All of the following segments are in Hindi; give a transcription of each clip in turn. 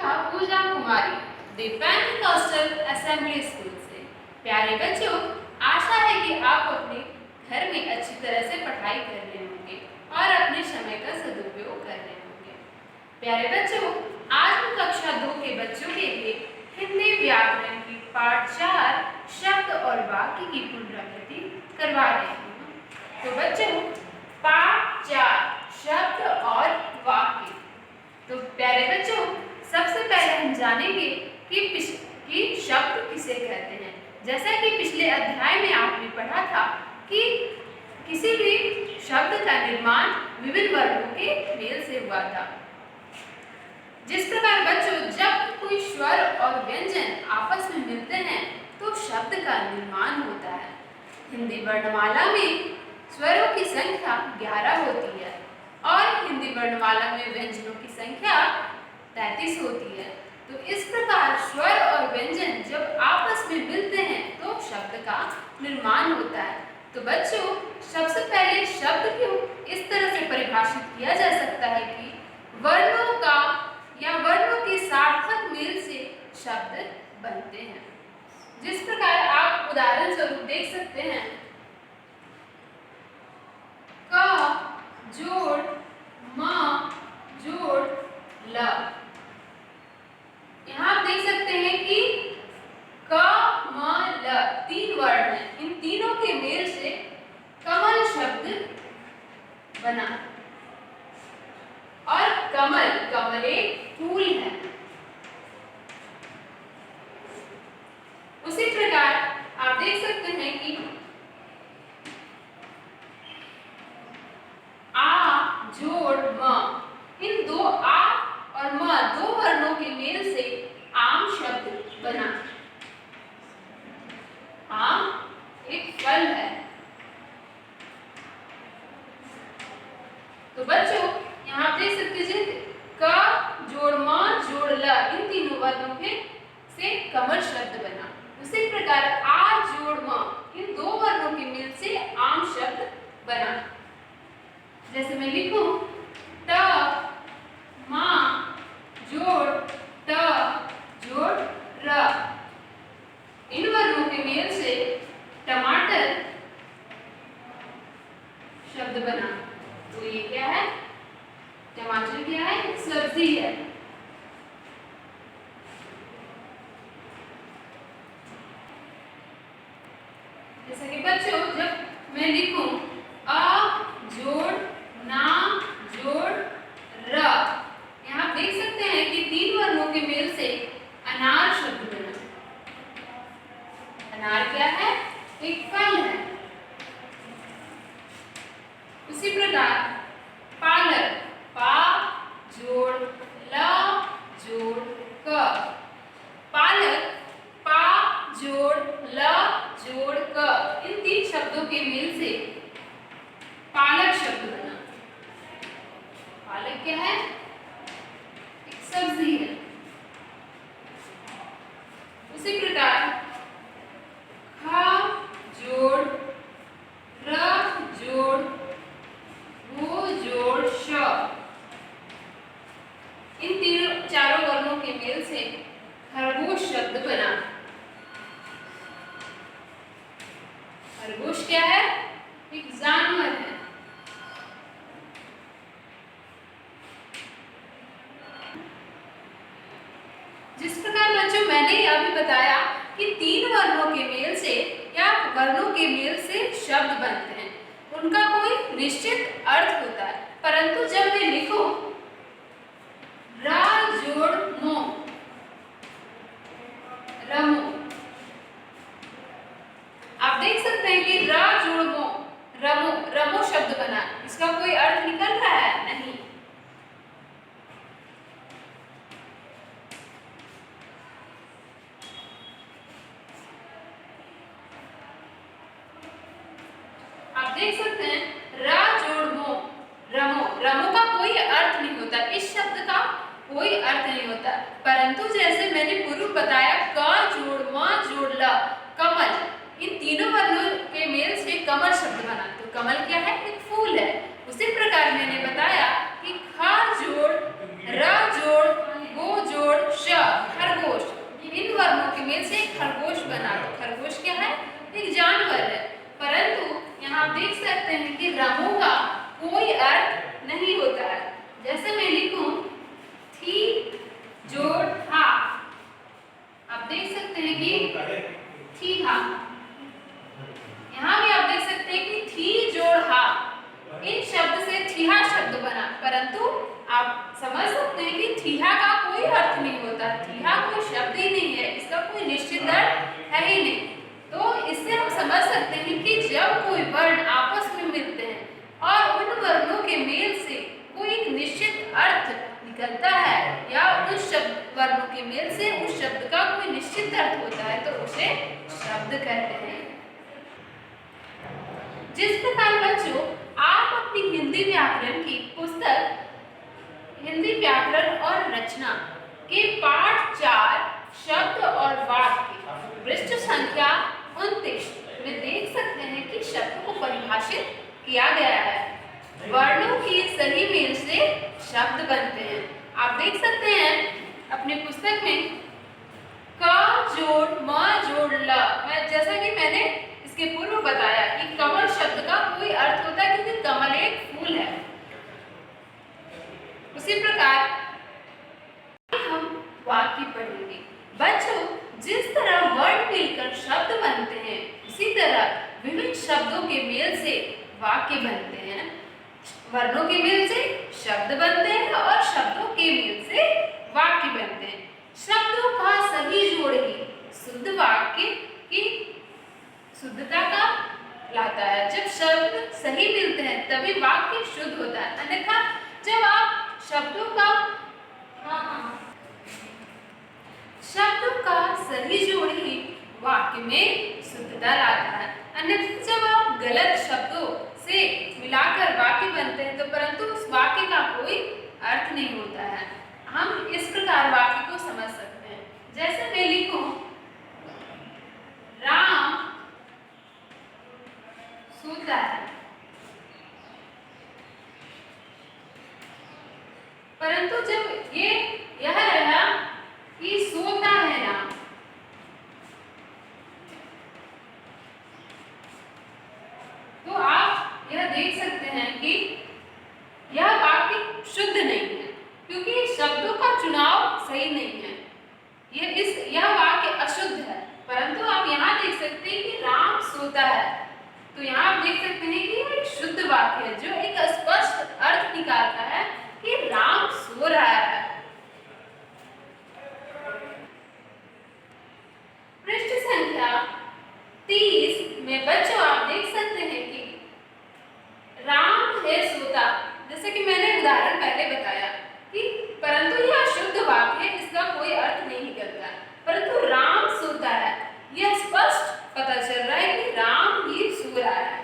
शिक्षा पूजा कुमारी दी पेंटिकॉस्टल असेंबली स्कूल से। प्यारे बच्चों, आशा है कि आप अपने घर में अच्छी तरह से पढ़ाई कर रहे होंगे और अपने समय का सदुपयोग कर रहे होंगे। प्यारे बच्चों, आज हम कक्षा 2 के बच्चों के लिए हिंदी व्याकरण की पाठ 4 शब्द और वाक्य की पुनरावृत्ति करवा रहे हैं। तो बच्चों, पाठ 4 शब्द और वाक्य। तो प्यारे बच्चों, सबसे पहले हम जानेंगे कि शब्द किसे कहते हैं। जैसा कि पिछले अध्याय में आपने पढ़ा था कि किसी भी शब्द का निर्माण विभिन्न वर्णों के मेल से हुआ था। जिस प्रकार बच्चों, जब कोई स्वर और व्यंजन आपस में मिलते हैं तो शब्द का निर्माण होता है। हिंदी वर्णमाला में स्वरों की संख्या 11 होती है और हिंदी वर्णमाला में व्यंजनों की संख्या 33 होती है। तो इस प्रकार स्वर और व्यंजन जब आपस में मिलते हैं तो शब्द का निर्माण होता है। तो बच्चों, सबसे पहले शब्द को इस तरह से परिभाषित किया जा सकता है कि वर्णों का या वर्णों के सार्थक मेल से शब्द बनते हैं। जिस प्रकार आप उदाहरण स्वरूप देख सकते हैं, क जोड़ म जोड़ ल। यहाँ आप देख सकते हैं कि क म ल 3 वर्ण हैं। इन तीनों के मेल से कमल शब्द बना। और कमल एक फूल है। उसी प्रकार आप देख सकते हैं कि आ जोड़ म, इन दो आ और म दो वर्णों के मेल से आम शब्द बना। आम एक फल है। तो बच्चों, यहाँ आप देख सकते हैं क जोड़ म जोड़ ल, इन तीनों वर्णों के से कमल शब्द बना। उसी प्रकार आ जोड़ म, इन दो वर्णों के मेल से आम शब्द बना। जैसे मैं लिखूं ट मा जोड़ ट जोड़ र, इन वर्णों के मेल से टमाटर शब्द बना। तो ये क्या है? टमाटर क्या है? एक सब्जी है। जैसे कि बच्चों, जब मैं लिखूं अ जोड़ ना जोड़ र, यहाँ आप देख सकते हैं कि 3 वर्णों के मेल से अनार शब्द बना। अनार क्या है? एक फल है। उसी प्रकार पालक पा जोड़ ल जोड़ क, पालक पा जोड़ ल जोड़ क, इन 3 शब्दों के मेल से पालक शब्द बना। पालक क्या है? एक सब्जी है। उसी प्रकार खा जोड़ र जोड़ वो जोड़ श, इन चारों वर्णों के मेल से खरगोश शब्द बना। खरगोश क्या है? एक जानवर है। जिस प्रकार बच्चों मैंने अभी बताया कि 3 वर्णों के मेल से या वर्णों के मेल से शब्द बनते हैं, उनका कोई निश्चित अर्थ होता है। परंतु जब मैं लिखूं रा जोड़ मो रमो, आप देख सकते हैं कि रा जोड़ मो रमो रमो शब्द बना। इसका कोई अर्थ निकल रहा है? नहीं। आप देख सकते हैं रा जोड़ मो रमो, रमो का कोई अर्थ नहीं होता। इस शब्द का कोई अर्थ नहीं होता। परंतु जैसे मैंने पूर्व बताया क जोड़ म जोड़ ल कमल, इन तीनों वर्णों के मेल से कमल शब्द बना। तो कमल क्या है? एक फूल है। उसी प्रकार मैंने बताया कि खा जोड़ र जोड़ वो जोड़ परंतु आप समझ सकते हैं कि थीहा का कोई अर्थ नहीं होता, थीहा कोई शब्द ही नहीं है, इसका कोई निश्चित अर्थ है ही नहीं। तो इससे हम समझ सकते हैं कि जब कोई वर्ण आपस में मिलते हैं और उन वर्णों के मेल से कोई एक निश्चित अर्थ निकलता है या उस शब्द वर्णों के मेल से उस शब्द का कोई निश्चित अर्थ होता है तो उसे शब्द कहते हैं। जिस प्रकार बच्चों आप अपनी हिंदी व्याकरण की पुस्तक हिंदी व्याकरण और रचना के पाठ 4 शब्द और वाक्य पृष्ठ संख्या 29 में देख सकते हैं कि शब्द को परिभाषित किया गया है। वर्णों की सही मेल से शब्द बनते हैं। आप देख सकते हैं अपनी पुस्तक में क जोड़ म जोड़ ल, जैसा कि मैंने इसके पूर्व बताया कि कमल शब्द का कोई अर्थ होता है क्योंकि कमल एक फूल है। उसी प्रकार हम वाक्य पढ़ेंगे। बच्चों, जिस तरह वर्ण मिलकर शब्द बनते हैं उसी तरह विभिन्न शब्दों के मेल से वाक्य बनते हैं। वर्णों के मेल से शब्द बनते हैं और शब्दों के मेल से वाक्य बनते हैं। शब्दों का सही जोड़ ही शुद्ध वाक्य की शुद्धता का लाता है। जब शब्द सही मिलते हैं तभी वाक्य शुद्ध होता है, अन्यथा जब आप शब्दों का सही जोड़ ही वाक्य में शुद्धता लाता है, अन्यथा जब आप गलत शब्दों से मिलाकर वाक्य बनते हैं तो परंतु उस वाक्य का कोई अर्थ नहीं होता है। हम इस प्रकार वाक्य को समझ सकते हैं, जैसे मैं लिखूं राम सोता है, परंतु जब यह रहा कि सोता है राम, तो आप यह देख सकते हैं कि यह वाक्य शुद्ध नहीं है क्योंकि शब्दों का चुनाव सही नहीं है। यह वाक्य अशुद्ध है। परंतु आप यहाँ देख सकते हैं कि राम सोता है, तो यहाँ आप देख सकते हैं कि यह एक शुद्ध वाक्य है जो एक स्पष्ट अर्थ निकालता है कि राम सो रहा है। पृष्ठ संख्या 30 में बच्चों आप देख सकते हैं कि राम है सोता, जैसे कि मैंने उदाहरण पहले बताया कि परंतु यह शुद्ध वाक्य है, इसका कोई अर्थ नहीं निकलता, परंतु राम सोता है यह स्पष्ट पता चल रहा है कि राम ही सो रहा है।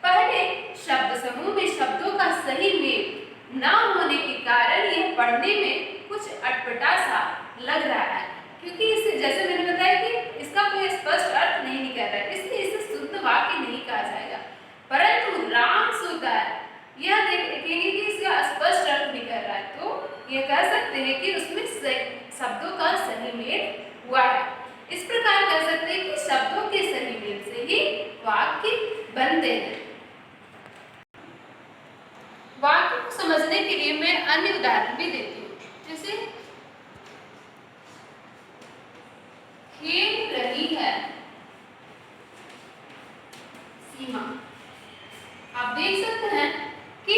पहले शब्द समूह में शब्दों का सही मेल न होने के कारण यह पढ़ने में कुछ अटपटा सा लग रहा है, क्योंकि इसे जैसे मैंने बताया कि इसका कोई स्पष्ट अर्थ नहीं निकल रहा है, इसलिए इसे शुद्ध वाक्य नहीं कहा जाएगा। परंतु राम सोता है यह देखेंगे कि इसका स्पष्ट अर्थ निकल रहा है, तो यह कह सकते हैं कि उसमें शब्दों का सही मेल हुआ है। इस प्रकार कह सकते हैं कि शब्दों के सही मेल से ही वाक्य बनते हैं। वाक्य को समझने के लिए मैं अन्य उदाहरण भी देती हूँ, जैसे खेल रही है सीमा। आप देख सकते हैं कि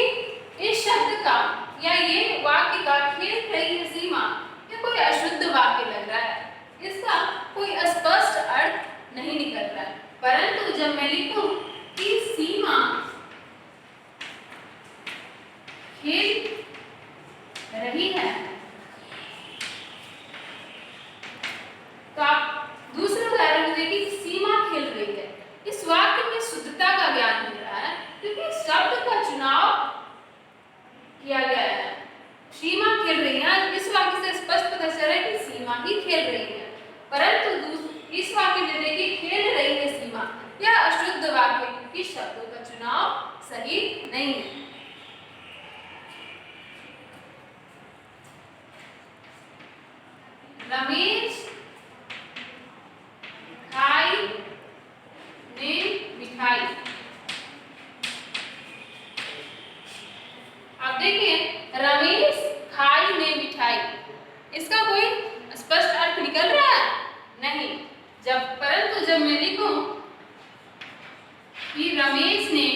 इस शब्द का या ये वाक्य का खेल रही है सीमा, ये कोई अशुद्ध वाक्य लग रहा है, इसका कोई स्पष्ट अर्थ नहीं निकल रहा है। परंतु जब मैं लिखूं कि सीमा खेल रही है, तो आप दूसरे उदाहरण में देखिए सीमा खेल रही है। इस वाक्य में शुद्धता का ज्ञान मिल रहा है क्योंकि शब्द का चुनाव किया गया है। सीमा खेल रही है, इस वाक्य से स्पष्ट पता चल रहा है कि सीमा ही खेल रही है, परंतु इस वाक्य में देखिए खेल रही है सीमा, यह अशुद्ध वाक्य क्योंकि शब्दों का चुनाव सही नहीं है। रमेश खाई ने मिठाई। आप देखिए रमेश खाई ने मिठाई, इसका कोई स्पष्ट अर्थ निकल रहा है नहीं। परंतु जब मैं लिखूं कि रमेश ने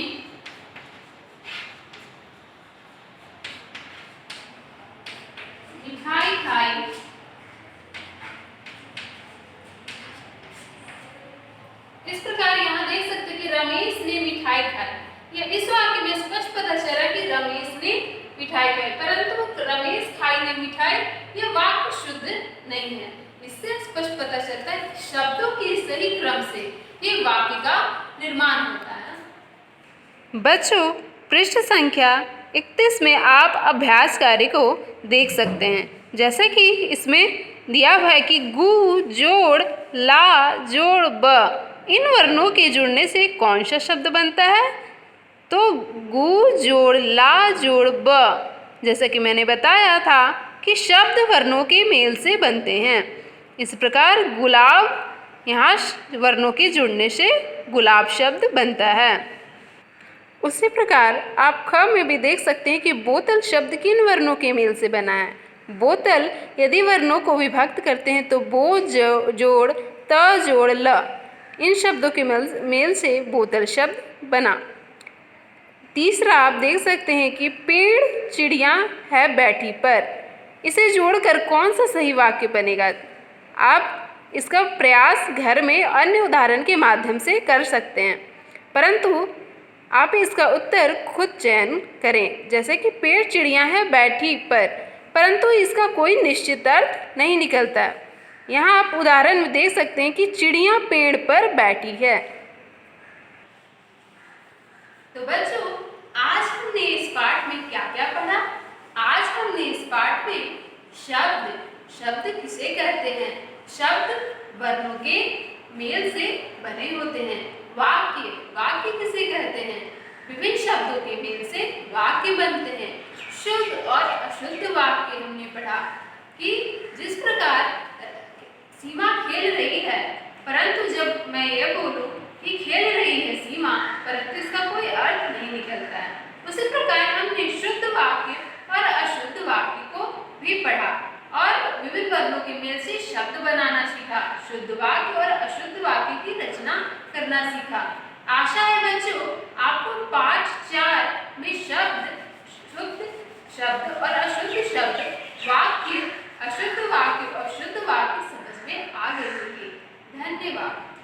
मिठाई है परंतु रमेश खाई ने मिठाई, ये वाक्य शुद्ध नहीं है। इससे स्पष्ट पता चलता है कि शब्दों के सही क्रम से ये वाक्य का निर्माण होता है। बच्चों, पृष्ठ संख्या 31 में आप अभ्यास कार्य को देख सकते हैं। जैसे कि इसमें दिया हुआ है कि गु जोड़ ला जोड़ ब, इन वर्णों के जुड़ने से कौन सा शब्द बनता है? तो गु जोड़ ला जोड़ ब, जैसा कि मैंने बताया था कि शब्द वर्णों के मेल से बनते हैं। इस प्रकार गुलाब, यहाँ वर्णों के जुड़ने से गुलाब शब्द बनता है। उसी प्रकार आप ख में भी देख सकते हैं कि बोतल शब्द किन वर्णों के मेल से बना है। बोतल यदि वर्णों को विभक्त करते हैं तो बो जोड़ त जोड़ ल, इन शब्दों के मेल से बोतल शब्द बना। तीसरा आप देख सकते हैं कि पेड़ चिड़िया है बैठी पर, इसे जोड़कर कौन सा सही वाक्य बनेगा? आप इसका प्रयास घर में अन्य उदाहरण के माध्यम से कर सकते हैं, परंतु आप इसका उत्तर खुद चयन करें। जैसे कि पेड़ चिड़िया है बैठी पर, परंतु इसका कोई निश्चित अर्थ नहीं निकलता। यहाँ आप उदाहरण में देख सकते हैं कि चिड़िया पेड़ पर बैठी है। तो बच्चों, आज हमने इस पाठ में क्या क्या पढ़ा? आज हमने इस पाठ में शब्द किसे कहते हैं, शब्द वर्णों के मेल से बने होते हैं। वाक्य किसे कहते हैं, विभिन्न शब्दों के मेल से वाक्य बनते हैं। शुद्ध और अशुद्ध वाक्य हमने पढ़ा कि जिस प्रकार सीमा खेल रही है, परंतु जब मैं ये बोलूं कि खेल रही है सीमा, परंतु इसका कोई अर्थ नहीं निकलता है। उसी प्रकार हमने शुद्ध वाक्य और अशुद्ध वाक्य को भी पढ़ा और विभिन्न वर्णों के मेल से शब्द बनाना सीखा, शुद्ध वाक्य और अशुद्ध वाक्य की रचना करना सीखा। आशा है बच्चों आपको पाठ 4 में शुद्ध शब्द और अशुद्ध शब्द, वाक्य, अशुद्ध वाक्य और शुद्ध वाक्य समझ में आ गई होगी। धन्यवाद।